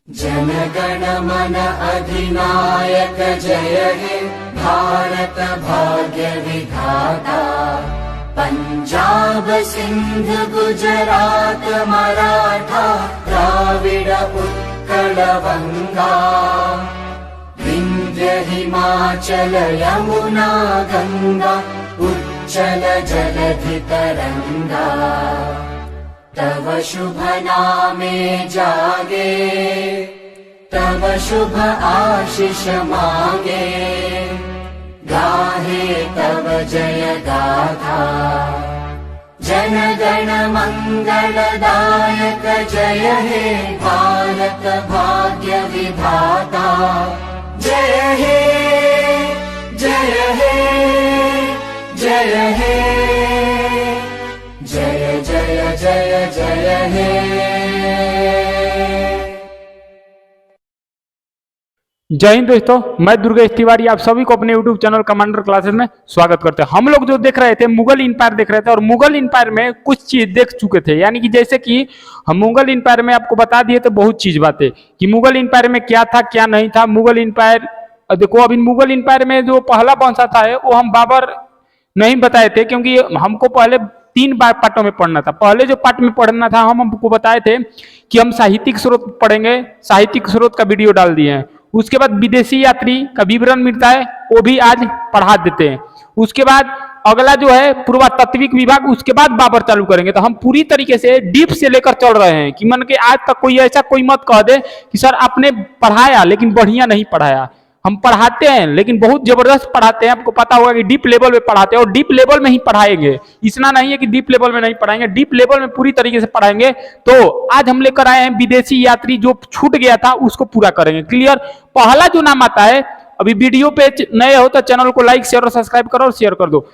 जन गण मन अधिनायक जय हे भारत भाग्य विधाता। पंजाब सिंध गुजरात मराठा द्राविड उत्कल बंगा। विंध्य हिमाचल यमुना गंगा उच्चल जलधि तरंगा। तव शुभ नामे जागे तव शुभ आशीष मांगे। गाहे तव जय गाथा जन गण मंगलदायक जय हे भारत भाग्य विधाता। जय हे जय हे जय हे जय जय जय जय हे। जय हिंद दोस्तों, मैं दुर्गेश तिवारी आप सभी को अपने YouTube चैनल कमांडर क्लासेस में स्वागत करते हैं। हम लोग जो देख रहे थे मुगल इंपायर देख रहे थे और मुगल इंपायर में कुछ चीज देख चुके थे, यानी कि जैसे कि हम मुगल इंपायर में आपको बता दिए थे बहुत चीज बातें कि मुगल इंपायर में क्या था क्या नहीं था। मुगल इंपायर देखो, अभी मुगल इंपायर में जो पहला वंशज था वो हम बाबर नहीं बताए थे, क्योंकि हमको पहले 3 पार्टों में पढ़ना था। पहले जो पार्ट में पढ़ना था हम हमको बताए थे कि हम साहित्यिक स्रोत पढ़ेंगे, साहित्यिक स्रोत का वीडियो डाल दिए हैं। उसके बाद विदेशी यात्री का विवरण मिलता है वो भी आज पढ़ा देते हैं। उसके बाद अगला जो है पुरातात्विक विभाग, उसके बाद बाबर चालू करेंगे। तो हम पूरी तरीके से डीप से लेकर चल रहे हैं कि मन के आज तक कोई ऐसा कोई मत कह दे कि सर आपने पढ़ाया लेकिन बढ़िया नहीं पढ़ाया। हम पढ़ाते हैं लेकिन बहुत जबरदस्त पढ़ाते हैं। आपको पता होगा कि डीप लेवल में पढ़ाते हैं और डीप लेवल में ही पढ़ाएंगे। इतना नहीं है कि डीप लेवल में नहीं पढ़ाएंगे, डीप लेवल में पूरी तरीके से पढ़ाएंगे। तो आज हम लेकर आए हैं विदेशी यात्री, जो छूट गया था उसको पूरा करेंगे। क्लियर। पहला जो नाम आता है, अभी वीडियो पे नए हो तो चैनल को लाइक शेयर और सब्सक्राइब करो और शेयर कर दो।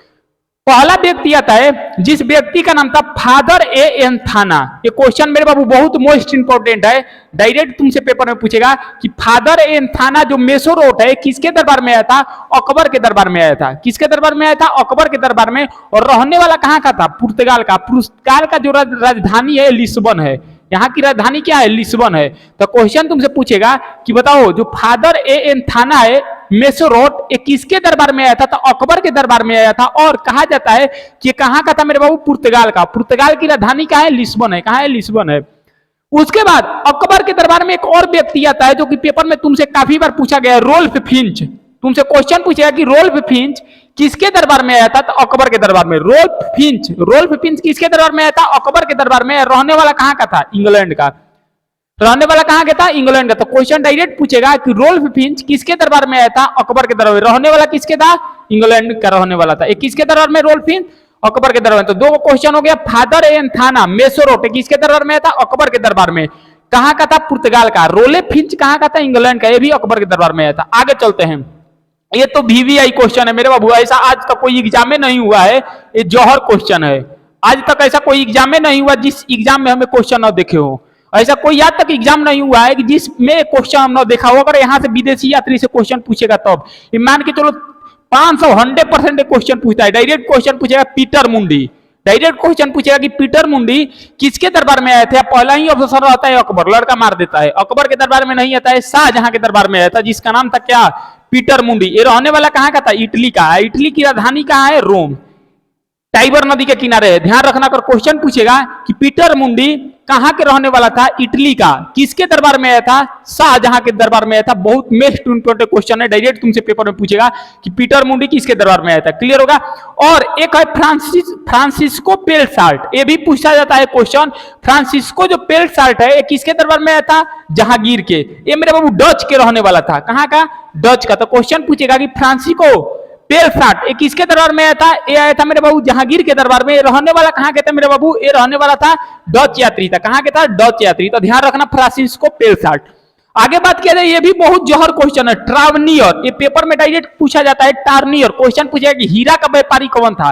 पहला व्यक्ति आता है जिस व्यक्ति का नाम था फादर ए एन थाना। ये क्वेश्चन मेरे बाबू बहुत मोस्ट इंपोर्टेंट है, डायरेक्ट तुमसे पेपर में पूछेगा कि फादर ए एन थाना जो मेसोरोट है किसके दरबार में आया था? अकबर के दरबार में आया था। किसके दरबार में आया था? अकबर के दरबार में। और रहने वाला कहाँ का था? पुर्तगाल का। पुर्तगाल का जो राजधानी है लिस्बन है। यहाँ की राजधानी क्या है? लिस्बन है। तो क्वेश्चन तुमसे पूछेगा कि बताओ जो फादर ए एन थाना है मेसोरोट, ये किसके दरबार में आया था? तो अकबर के दरबार में आया था। और कहा जाता है कि ये कहाँ का था मेरे बाबू? पुर्तगाल का। पुर्तगाल की राजधानी क्या है? लिस्बन है। कहाँ है? लिस्बन है। उसके बाद अकबर के दरबार में एक और व्यक्ति आता है जो कि पेपर में तुमसे काफी बार पूछा गया है, रोल्फ फिंच। तुमसे क्वेश्चन पूछेगा कि रोल्फ फिंच किसके दरबार में आया था? तो अकबर के दरबार में। रोल्फ फिंच किसके दरबार में आया था? अकबर के दरबार में। रहने वाला कहाँ का था? इंग्लैंड का। रहने वाला कहाँ का था? इंग्लैंड का। तो क्वेश्चन डायरेक्ट पूछेगा कि रोल्फ फिंच किसके दरबार में आया था? अकबर के दरबार में। रहने वाला किसके था? इंग्लैंड का रहने वाला था। किसके दरबार में? रोल्फ फिंच अकबर के दरबार में। तो 2 क्वेश्चन हो गया। फादर एन थाना मेसोरोट किसके दरबार में आया था? अकबर के दरबार में। कहाँ का था? पुर्तगाल का। रोल्फ फिंच कहाँ का था? इंग्लैंड का। ये भी अकबर के दरबार में आया था। आगे चलते हैं। ये तो VVI क्वेश्चन है मेरे बाबू, ऐसा आज तक कोई एग्जाम में नहीं हुआ है। ये जौहर क्वेश्चन है। आज तक ऐसा कोई एग्जाम में नहीं हुआ जिस एग्जाम में हमें क्वेश्चन न देखे हो। ऐसा कोई आज तक एग्जाम नहीं हुआ है कि जिसमें क्वेश्चन हम न देखा हो। अगर यहाँ से विदेशी यात्री से क्वेश्चन पूछेगा तब ये मान के चलो 100% क्वेश्चन पूछता है। डायरेक्ट क्वेश्चन पूछेगा पीटर मुंडी। डायरेक्ट क्वेश्चन पूछेगा कि पीटर मुंडी किसके दरबार में आए थे? पहला ही ऑप्शन रहता है अकबर, लड़का मार देता है। अकबर के दरबार में नहीं आता है, शाहजहां के दरबार में आया था, जिसका नाम था क्या? पीटर मुंडी। ये रहने वाला कहाँ का था? इटली का। इटली की राजधानी कहाँ है? रोम। टाइबर नदी के किनारे है। ध्यान रखना, अगर क्वेश्चन पूछेगा कि पीटर मुंडी कहाँ के रहने वाला था? इटली का। किसके दरबार में आया था? शाहजहां के दरबार में आया था। बहुत मोस्ट इंपोर्टेंट क्वेश्चन है, डायरेक्ट तुमसे पेपर में पूछेगा कि पीटर मुंडी किसके दरबार में आया था। क्लियर होगा। और एक है फ्रांसिस्को पेलसाल्ट। ये भी पूछा जाता है क्वेश्चन। फ्रांसिस्को जो पेलसाल्ट है ये किसके दरबार में आया था? जहांगीर के। ये मेरे बाबू डच के रहने वाला था। कहाँ का? डच का। तो क्वेश्चन पूछेगा कि फ्रांसिस्को पेलसाल्ट ये किसके दरबार में आया था? ये आया था मेरे बाबू जहांगीर के दरबार में। रहने वाला कहाँ के था मेरे बाबू? ये रहने वाला था डच यात्री था। कहाँ के था? डच यात्री। तो ध्यान रखना फ्रांसिस्को पेलसाल्ट। आगे बात किया जाए, ये भी बहुत जौहर क्वेश्चन है। ट्रावनियर, ये पेपर में डायरेक्ट पूछा जाता है। टार्नियर क्वेश्चन पूछेगा कि हीरा का व्यापारी कौन था?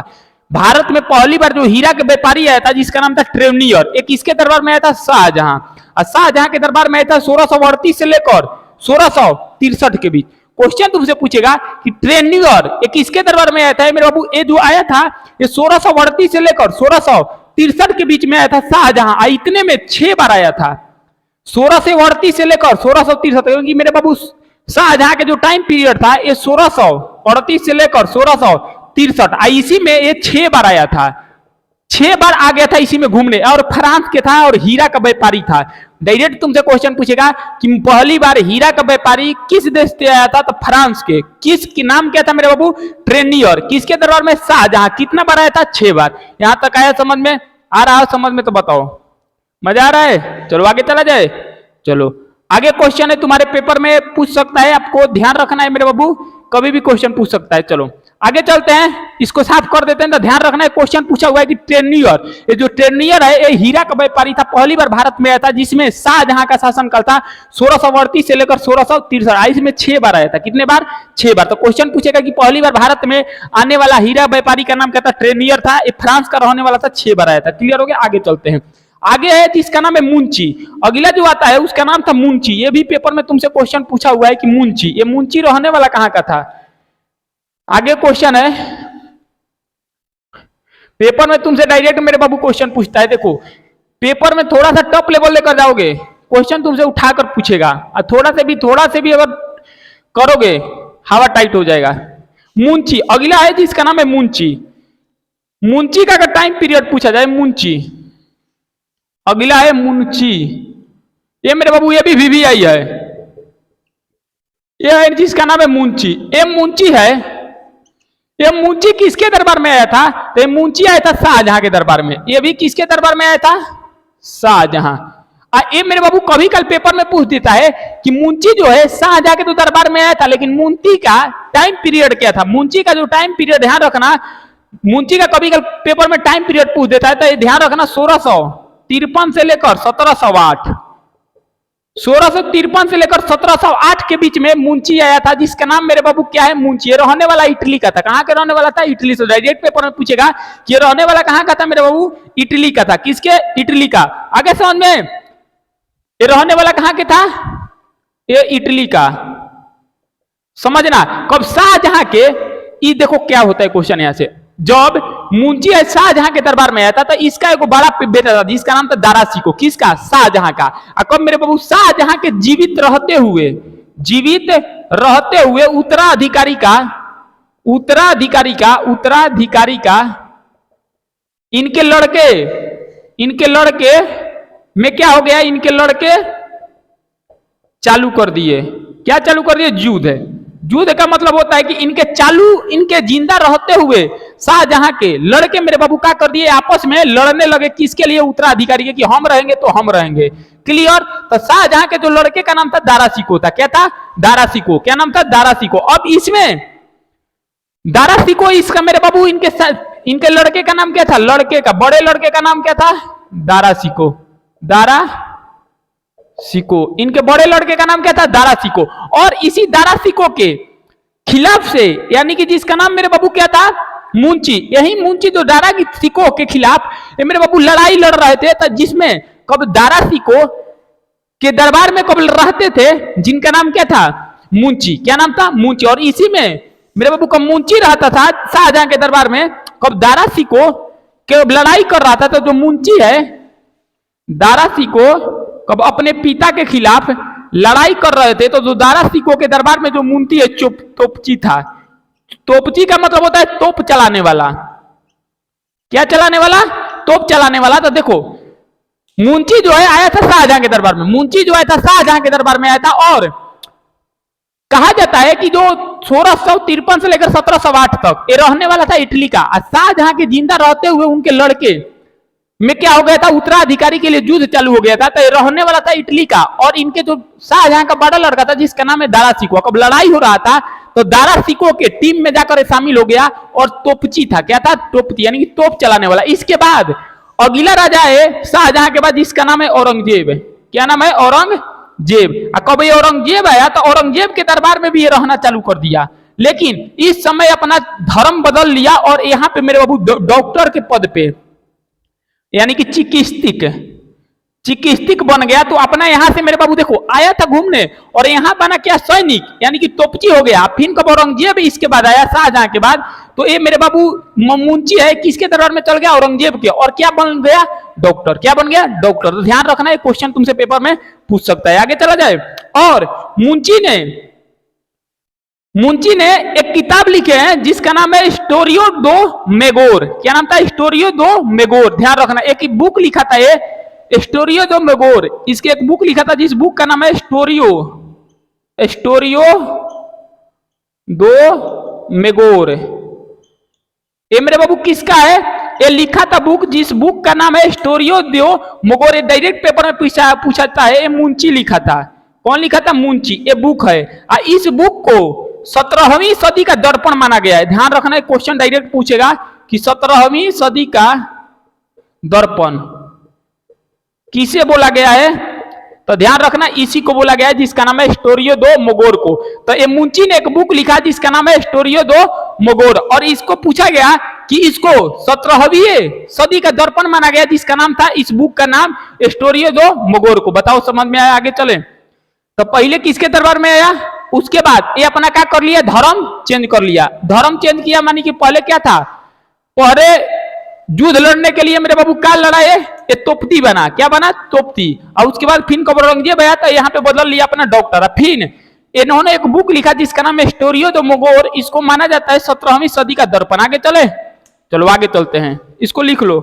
भारत में पहली बार जो हीरा का व्यापारी आया था जिसका नाम था ट्रेवनियर, ये किसके दरबार में आया था? शाहजहां। और शाहजहां के दरबार में आया था 1638 से लेकर 1663 के बीच। क्वेश्चन तुमसे पूछेगा कि ट्रेनियर ये किसके दरबार में आया था? मेरे बाबू ये जो आया था ये 1638 से लेकर 1663 के बीच में आया था शाहजहां। इतने में 6 बार आया था। 1638 से लेकर 1663 क्योंकि मेरे बाबू शाहजहां के जो टाइम पीरियड था ये 1638 से लेकर 1663, इसी में ये 6 बार आया था, 6 बार आ गया था इसी में घूमने, और फ्रांस के था और हीरा का व्यापारी था। डायरेक्ट तुमसे क्वेश्चन पूछेगा कि पहली बार हीरा का व्यापारी किस देश से आया था, तो फ्रांस के। किसकी नाम क्या था मेरे बाबू, ट्रेनियर। किसके दरबार में, शाहजहां। कितना बार आया था, 6 बार। यहां तक आया समझ में, आ रहा है समझ में तो बताओ, मजा आ रहा है। चलो आगे चला जाए। चलो आगे क्वेश्चन है तुम्हारे पेपर में पूछ सकता है, आपको ध्यान रखना है मेरे बाबू, कभी भी क्वेश्चन पूछ सकता है। चलो आगे चलते हैं, इसको साफ कर देते हैं। तो ध्यान रखना है, क्वेश्चन पूछा हुआ है कि ट्रेनियर, ये जो ट्रेनियर है ये हीरा का व्यापारी था, पहली बार भारत में आया था, जिसमें शाहजहां का शासनकाल था 1638 से लेकर 1663, इसमें 6 बार आया था। कितने बार, 6 बार। तो क्वेश्चन पूछेगा कि पहली बार भारत में आने वाला हीरा व्यापारी का नाम क्या था, ट्रेनियर था, ये फ्रांस का रहने वाला था, 6 बार आया था। क्लियर हो गया। आगे चलते हैं। आगे है जिसका नाम है मुंची। अगला जो आता है उसका नाम था मुंची। ये भी पेपर में तुमसे क्वेश्चन पूछा हुआ है कि मुंची, ये मुंची रहने वाला कहां का था। आगे क्वेश्चन है, पेपर में तुमसे डायरेक्ट मेरे बाबू क्वेश्चन पूछता है। देखो पेपर में थोड़ा सा टॉप लेवल लेकर जाओगे, क्वेश्चन तुमसे उठाकर पूछेगा, और थोड़ा से भी अगर करोगे हवा टाइट हो जाएगा। मुंची अगला है जिसका नाम है मुंची। मुंची का अगर टाइम पीरियड पूछा जाए, मुंची अगला है मुंची। ये मेरे बाबू ये भी वीवीआई है, ये है जिसका नाम है मुंची। ये मुंची है, ये मुंची किसके दरबार में आया था, तो ये मुंची आया था शाहजहां के दरबार में। ये भी किसके दरबार में आया था, शाहजहां। ये मेरे बाबू कभी कल पेपर में पूछ देता है कि मुंची जो है शाहजहां के तो दरबार में आया था, लेकिन मुंची का टाइम पीरियड क्या था। मुंची का जो टाइम पीरियड, ध्यान रखना, मुंची का कभी कल पेपर में टाइम पीरियड पूछ देता है, तो ये ध्यान रखना 1653 से लेकर 1708, 1653 से लेकर 1708 के बीच में मुंची आया था, जिसका नाम मेरे बाबू क्या है, मुंची। ये रहने वाला इटली का था। कहां के रहने वाला था, इटली से। डायरेक्ट पेपर में पूछेगा कि ये रहने वाला कहां का था मेरे बाबू, इटली का था। किसके, इटली का। आगे समझ में, ये रहने वाला कहां के था, ये इटली का। समझना कब शाहजहां के, ये देखो क्या होता है क्वेश्चन यहां से। जब मुंची शाहजहां के दरबार में आया था, तो इसका एक बड़ा बेटा था जिसका नाम था दारा शिकोह। किसका, शाहजहां का। और कब मेरे बाबू, शाहजहां के जीवित रहते हुए उत्तराधिकारी का इनके लड़के में क्या हो गया, इनके लड़के चालू कर दिए। क्या चालू कर दिए, युद्ध का मतलब होता है कि इनके जिंदा रहते हुए शाहजहां के लड़के मेरे बाबू क्या कर दिए, आपस में लड़ने लगे। किसके लिए, उत्तराधिकारी के, कि हम रहेंगे तो हम रहेंगे। क्लियर। तो शाहजहां के जो लड़के का नाम था दारा शिकोह था। क्या था, दारा शिकोह। क्या नाम था, दारा शिकोह। अब इसमें दारा शिकोह, इसका मेरे बाबू इनके लड़के का नाम क्या था, बड़े लड़के का नाम क्या था, दारा शिकोह। इनके बड़े लड़के का नाम क्या था, दारा शिकोह। और इसी दारा शिकोह के खिलाफ से, यानी कि जिसका नाम मेरे बाबू क्या था, मुंची, यही मुंची जो दारा शिकोह के खिलाफ ये मेरे बाबू लड़ाई लड़ रहे थे, तो जिसमें कब दारा शिकोह के दरबार में कब रहते थे, जिनका नाम क्या था, मुंची। क्या नाम था, मुंची। और इसी में मेरे बाबू कब मुंची रहता था शाहजहां के दरबार में, कब दारा शिकोह के लड़ाई कर रहा था। तो जो मुंची है, दारा शिकोह कब अपने पिता के खिलाफ लड़ाई कर रहे थे, तो जो दारा शिकोह के दरबार में जो मुंशी है तोपची था। तोपची का मतलब होता है तोप चलाने वाला। क्या चलाने वाला, तोप चलाने वाला। तो देखो मुंशी जो है आया था शाहजहां के दरबार में, मुंशी जो आया था शाहजहां के दरबार में आया था। और कहा जाता है कि जो 1653 से लेकर 1708 तक ये रहने वाला था इटली का। शाहजहां के जिंदा रहते हुए उनके लड़के में क्या हो गया था, उत्तराधिकारी के लिए युद्ध चालू हो गया था। तो ये रहने वाला था इटली का। और इनके जो शाहजहां का बड़ा लड़का था जिसका नाम है दारा शिकोह, कब लड़ाई हो रहा था तो दारा शिकोह के टीम में जाकर शामिल हो गया। और तोपची था। क्या था, तोपची, यानी कि तोप चलाने वाला। इसके बाद अगला राजा है शाहजहां के बाद, जिसका नाम है औरंगजेब। क्या नाम है, औरंगजेब। कब ये औरंगजेब आया तो औरंगजेब के दरबार में भी ये रहना चालू कर दिया, लेकिन इस समय अपना धर्म बदल लिया और यहां पे मेरे बाबू डॉक्टर के पद पे, यानी कि चिकित्सक चिकित्सक बन गया तो अपना यहां से मेरे बाबू देखो आया था घूमने और यहां बना क्या सैनिक यानी कि तोपची हो गया। फिर कब औरंगजेब इसके बाद आया शाहजहां के बाद, तो ये मेरे बाबू मुंशी है किसके दरबार में चल गया, औरंगजेब के, और क्या बन गया, डॉक्टर। क्या बन गया, डॉक्टर। तो ध्यान रखना है क्वेश्चन तुमसे पेपर में पूछ सकता है। आगे चला जाए। और मुंशी ने एक किताब लिखे हैं जिसका नाम है स्टोरियो दो मेगोर। क्या नाम था, स्टोरियो दो मेगोर। ध्यान रखना, एक बुक लिखा था ये स्टोरियो दो मेगोर। इसके एक बुक लिखा था जिस बुक का नाम है स्टोरियो दो मेगोर। ये मेरे बाबू किसका है, ये लिखा था बुक जिस बुक का नाम है स्टोरियो दो मेगोर। ये डायरेक्ट पेपर में पूछाता है, ये मुंशी लिखा था। कौन लिखा था, मुंशी। ये बुक है। इस बुक को 17वीं सदी का दर्पण माना गया है। ध्यान रखना है क्वेश्चन डायरेक्ट पूछेगा कि 17वीं सदी का दर्पण किसे बोला गया है, तो ध्यान रखना इसी को बोला गया है जिसका नाम है स्टोरियो दो मेगोर को। तो ये मुंशी ने एक बुक लिखा जिसका नाम है स्टोरियो दो मेगोर, और इसको पूछा गया कि इसको 17वीं सदी का दर्पण माना गया जिसका नाम था, इस बुक का नाम स्टोरियो दो मेगोर को। बताओ समझ में आया। आगे चले। तो पहले किसके दरबार में आया, उसके बाद ये अपना क्या कर लिया, धर्म चेंज कर लिया। धर्म चेंज किया मानी कि पहले क्या था, पहले युद्ध लड़ने के लिए मेरे बाबू क्या लड़ा, ये तोपती बना। क्या बना, तोपती। और उसके बाद फिर कब औरंगजेब आया तो यहाँ पे बदल लिया अपना डॉक्टर। फिर इन्होंने एक बुक लिखा जिसका नाम है स्टोरियो दो मेगोर। इसको माना जाता है 17वीं सदी का दर्पण। आगे चले, चलो आगे चलते हैं, इसको लिख लो।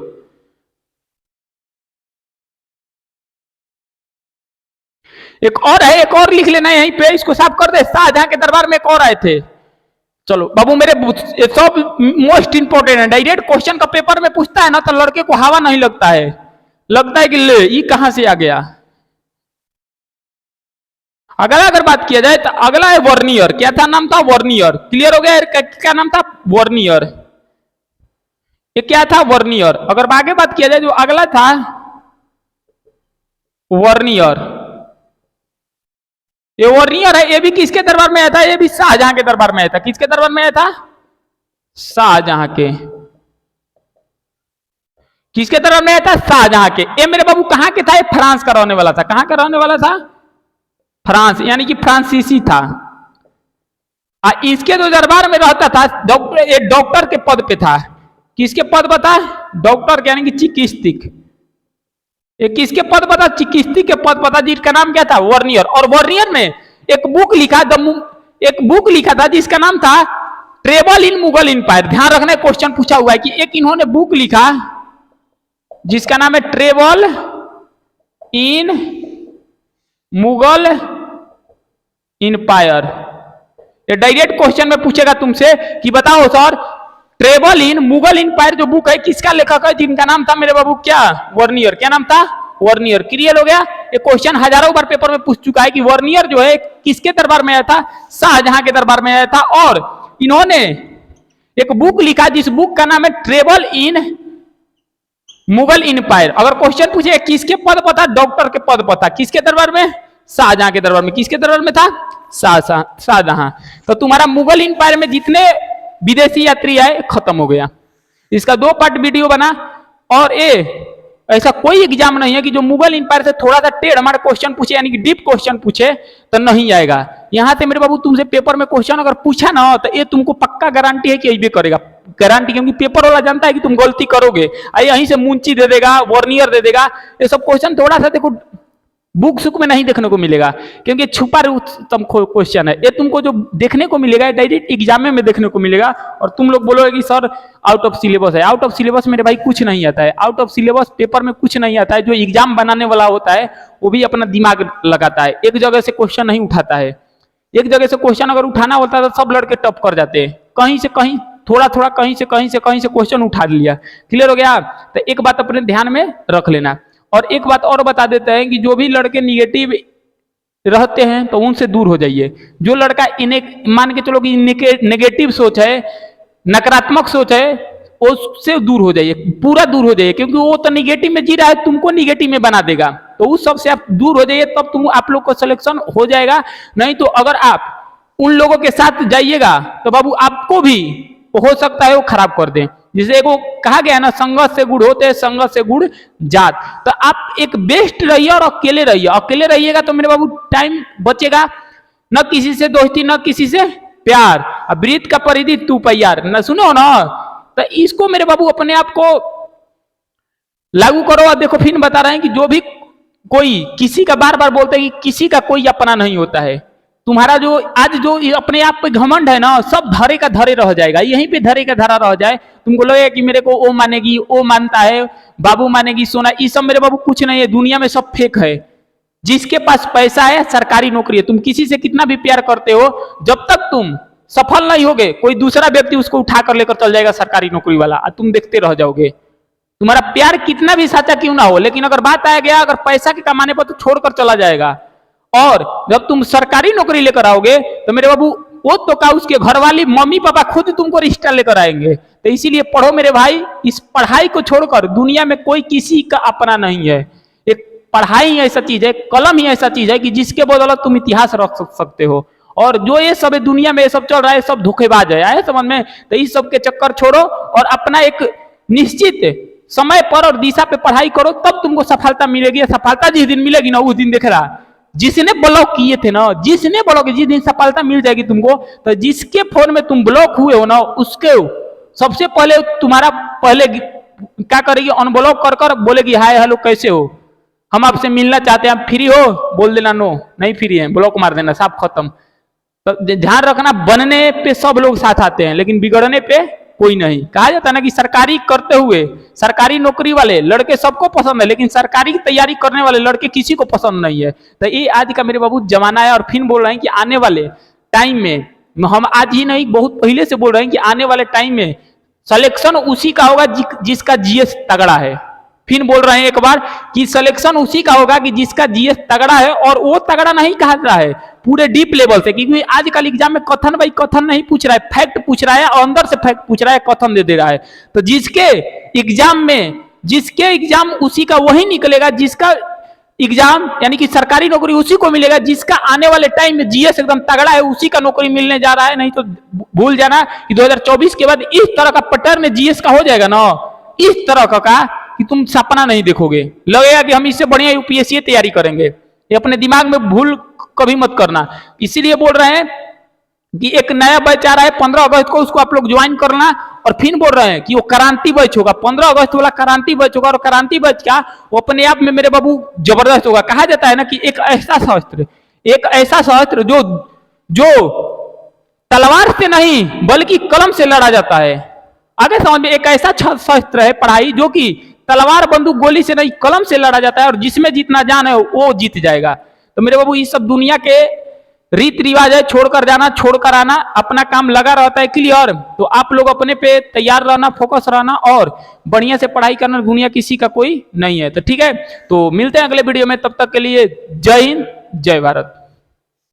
एक और है, एक और लिख लेना यहीं पे, इसको साफ कर दे। शाहजहां के दरबार में एक और आए थे। चलो बाबू मेरे सब मोस्ट इंपोर्टेंट है, डायरेक्ट क्वेश्चन का पेपर में पूछता है ना तो लड़के को हवा नहीं लगता है, लगता है कि ले ये कहां से आ गया। अगला अगर बात किया जाए तो अगला है वर्नियर। क्या था नाम था, वर्नियर। क्लियर हो गया, क्या नाम था, वर्नियर। ये क्या था, वर्नियर। अगर आगे बात किया जाए जो अगला था वर्नियर, ये वर्नियर है। ये भी किसके दरबार में आया था, ये भी शाहजहां के दरबार में आया था। किसके दरबार में आया था, शाहजहां के। किसके दरबार में आया था, शाहजहां के। ये मेरे बाबू कहां के था, ये फ्रांस का रहने वाला था। कहां का रहने वाला था, फ्रांस, यानी कि फ्रांसीसी था। इसके जो दरबार में रहता था एक डॉक्टर के पद पे था। किसके पद पर था, डॉक्टर यानी कि चिकित्सक। किसके पद पर था, चिकित्सक के पद पर था, जिसका नाम क्या था, वर्नियर। और वर्नियर ने एक बुक लिखा था जिसका नाम था ट्रेवल इन मुगल इंपायर। ध्यान रखना क्वेश्चन पूछा हुआ है कि एक इन्होंने बुक लिखा जिसका नाम है ट्रेवल इन मुगल इंपायर। ये डायरेक्ट क्वेश्चन में पूछेगा तुमसे कि बताओ sir travel in Mughal empire जो बुक है किसका लेखक है, जिनका नाम था मेरे बाबू क्या, वर्नियर। क्या नाम था, वर्नियर। क्लियर हो गया। ये क्वेश्चन हजारों बार पेपर में पूछ चुका है कि वर्नियर जो है किसके दरबार में आया था, शाहजहां के दरबार में आया था। और इन्होंने एक बुक लिखा जिस बुक का नाम है ट्रेवल इन मुगल इंपायर। अगर क्वेश्चन पूछे किसके पद पर था, डॉक्टर के पद पर था। किसके दरबार में, शाहजहां के दरबार में। किसके दरबार में था, शाहजहां। तो तुम्हारा मुगल इंपायर में जितने विदेशी यात्री आए खत्म हो गया। इसका 2 पार्ट वीडियो बना। और ऐसा कोई एग्जाम नहीं है कि जो मुगल इंपायर से थोड़ा सा टेढ़ हमारा क्वेश्चन पूछे यानी कि डीप क्वेश्चन पूछे तो नहीं आएगा। यहां से मेरे बाबू तुमसे पेपर में क्वेश्चन अगर पूछा ना हो तो ये तुमको पक्का गारंटी है कि ये भी करेगा, गारंटी। क्योंकि पेपर वाला जानता है कि तुम गलती करोगे। यहीं से मुंशी दे देगा, वर्नियर दे देगा। ये सब क्वेश्चन थोड़ा सा देखो बुक सुक में नहीं देखने को मिलेगा, क्योंकि छुपा क्वेश्चन है। ये तुमको जो देखने को मिलेगा डायरेक्ट एग्जाम में देखने को मिलेगा। और तुम लोग बोलोगे कि सर आउट ऑफ सिलेबस है। आउट ऑफ सिलेबस मेरे भाई कुछ नहीं आता है। आउट ऑफ सिलेबस पेपर में कुछ नहीं आता है। जो एग्जाम बनाने वाला होता है वो भी अपना दिमाग लगाता है, एक जगह से क्वेश्चन नहीं उठाता है। एक जगह से क्वेश्चन अगर उठाना होता है तो सब लड़के टप कर जाते हैं, कहीं से कहीं थोड़ा थोड़ा कहीं से क्वेश्चन उठा लिया। क्लियर हो गया। तो एक बात अपने ध्यान में रख लेना। और एक बात और बता देते हैं कि जो भी लड़के निगेटिव रहते हैं तो उनसे दूर हो जाइए। जो लड़का मान के चलो कि नेगेटिव सोच है, नकारात्मक सोच है, उससे दूर हो जाइए, पूरा दूर हो जाइए। क्योंकि वो तो निगेटिव में जी रहा है, तुमको निगेटिव में बना देगा। तो उस सब से आप दूर हो जाइए, तब आप लोग को सिलेक्शन हो जाएगा। नहीं तो अगर आप उन लोगों के साथ जाइएगा तो बाबू आपको भी हो सकता है वो खराब कर दें। जिसे वो कहा गया ना, संगत से गुड़ होते हैं, संगत से गुड़ जात। तो आप एक बेस्ट रहिए और अकेले रहिए। अकेले रहिएगा तो मेरे बाबू टाइम बचेगा, न किसी से दोस्ती न किसी से प्यार। अब वृत्त का परिधि तू पैयार न, सुनो ना। तो इसको मेरे बाबू अपने आप को लागू करो। और देखो फिर बता रहे हैं कि जो भी कोई किसी का, बार बार बोलते हैं कि किसी का कोई अपना नहीं होता है। तुम्हारा जो आज जो अपने आप पे घमंड है ना, सब धरे का धरे रह जाएगा, यहीं पे धरे का धरा रह जाए। तुमको लगेगा कि मेरे को वो मानेगी, वो मानता है, बाबू मानेगी, सोना, ये सब मेरे बाबू कुछ नहीं है। दुनिया में सब फेक है। जिसके पास पैसा है, सरकारी नौकरी है, तुम किसी से कितना भी प्यार करते हो, जब तक तुम सफल नहीं होगे, कोई दूसरा व्यक्ति उसको उठा कर लेकर चल जाएगा सरकारी नौकरी वाला, तुम देखते रह जाओगे। तुम्हारा प्यार कितना भी सच्चा क्यों ना हो, लेकिन अगर बात आ गया अगर पैसा के कमाने पर, तो छोड़कर चला जाएगा। और जब तुम सरकारी नौकरी लेकर आओगे तो मेरे बाबू वो तो का उसके घर वाली मम्मी पापा खुद तुमको रिश्ता लेकर आएंगे। तो इसीलिए पढ़ो मेरे भाई, इस पढ़ाई को छोड़कर दुनिया में कोई किसी का अपना नहीं है। एक पढ़ाई ही ऐसा चीज है, कलम ही ऐसा चीज है कि जिसके बदौलत तुम इतिहास रख सकते हो। और जो ये सब दुनिया में ये सब चल रहा है, सब धोखेबाज है, आए समझ में। तो इस सब के चक्कर छोड़ो और अपना एक निश्चित समय पर और दिशा पे पढ़ाई करो, तब तुमको सफलता मिलेगी। सफलता जिस दिन मिलेगी ना, उस दिन देख रहा, जिसने ब्लॉक किए थे ना, जिसने ब्लॉक, जिस दिन सफलता मिल जाएगी तुमको, तो जिसके फोन में तुम ब्लॉक हुए हो ना, उसके सबसे पहले तुम्हारा पहले क्या करेगी, अनब्लॉक कर कर बोलेगी हाय हेलो कैसे हो, हम आपसे मिलना चाहते हैं, आप फ्री हो, बोल देना नो नहीं फ्री है, ब्लॉक मार देना, साफ खत्म। तो ध्यान रखना, बनने पे सब लोग साथ आते हैं, लेकिन बिगड़ने पे कोई नहीं। कहा जाता है ना कि सरकारी करते हुए, सरकारी नौकरी वाले लड़के सबको पसंद है, लेकिन सरकारी की तैयारी करने वाले लड़के किसी को पसंद नहीं है। तो ये आज का मेरे बाबू जमाना है। और फिर बोल रहे हैं कि आने वाले टाइम में, हम आज ही नहीं बहुत पहले से बोल रहे हैं कि आने वाले टाइम में सिलेक्शन उसी का होगा जिसका जीएस तगड़ा है। फिर बोल रहे हैं एक बार कि सिलेक्शन उसी का होगा कि जिसका जीएस तगड़ा है। और वो तगड़ा नहीं कहा रहा है पूरे डीप लेवल से, क्योंकि आजकल एग्जाम में कथन भाई कथन नहीं पूछ रहा है, फैक्ट पूछ रहा है, और अंदर से फैक्ट पूछ रहा है, कथन दे रहा है। तो जिसके एग्जाम उसी का वही निकलेगा, जिसका एग्जाम यानी कि सरकारी नौकरी उसी को मिलेगा जिसका आने वाले टाइम में जीएस एकदम तगड़ा है, उसी का नौकरी मिलने जा रहा है। नहीं तो भूल जाना कि 2024 के बाद इस तरह का पैटर्न जीएस का हो जाएगा ना, इस तरह का कि तुम सपना नहीं देखोगे, लगेगा कि हम इससे बढ़िया यूपीएससी तैयारी करेंगे। ये अपने दिमाग में भूल कभी मत करना। इसीलिए बोल रहे हैं कि एक नया बैच आ रहा है 15 अगस्त को, उसको आप लोग ज्वाइन करना। और फिर बोल रहे हैं कि वो क्रांति बैच होगा, 15 अगस्त वाला क्रांति बैच होगा। और क्रांति बैच क्या, वो अपने आप में मेरे बाबू जबरदस्त होगा। कहा जाता है ना कि एक ऐसा शस्त्र जो तलवार से नहीं बल्कि कलम से लड़ा जाता है। आगे समझ में, एक ऐसा शस्त्र है पढ़ाई जो कि तलवार बंदूक गोली से नहीं कलम से लड़ा जाता है, और जिसमें जितना जान है वो जीत जाएगा। तो मेरे बाबू ये सब दुनिया के रीत रिवाज है, छोड़कर जाना छोड़कर आना, अपना काम लगा रहता है क्लियर। तो आप लोग अपने पे तैयार रहना, फोकस रहना और बढ़िया से पढ़ाई करना, दुनिया किसी का कोई नहीं है। तो ठीक है, तो मिलते हैं अगले वीडियो में, तब तक के लिए जय हिंद जय भारत।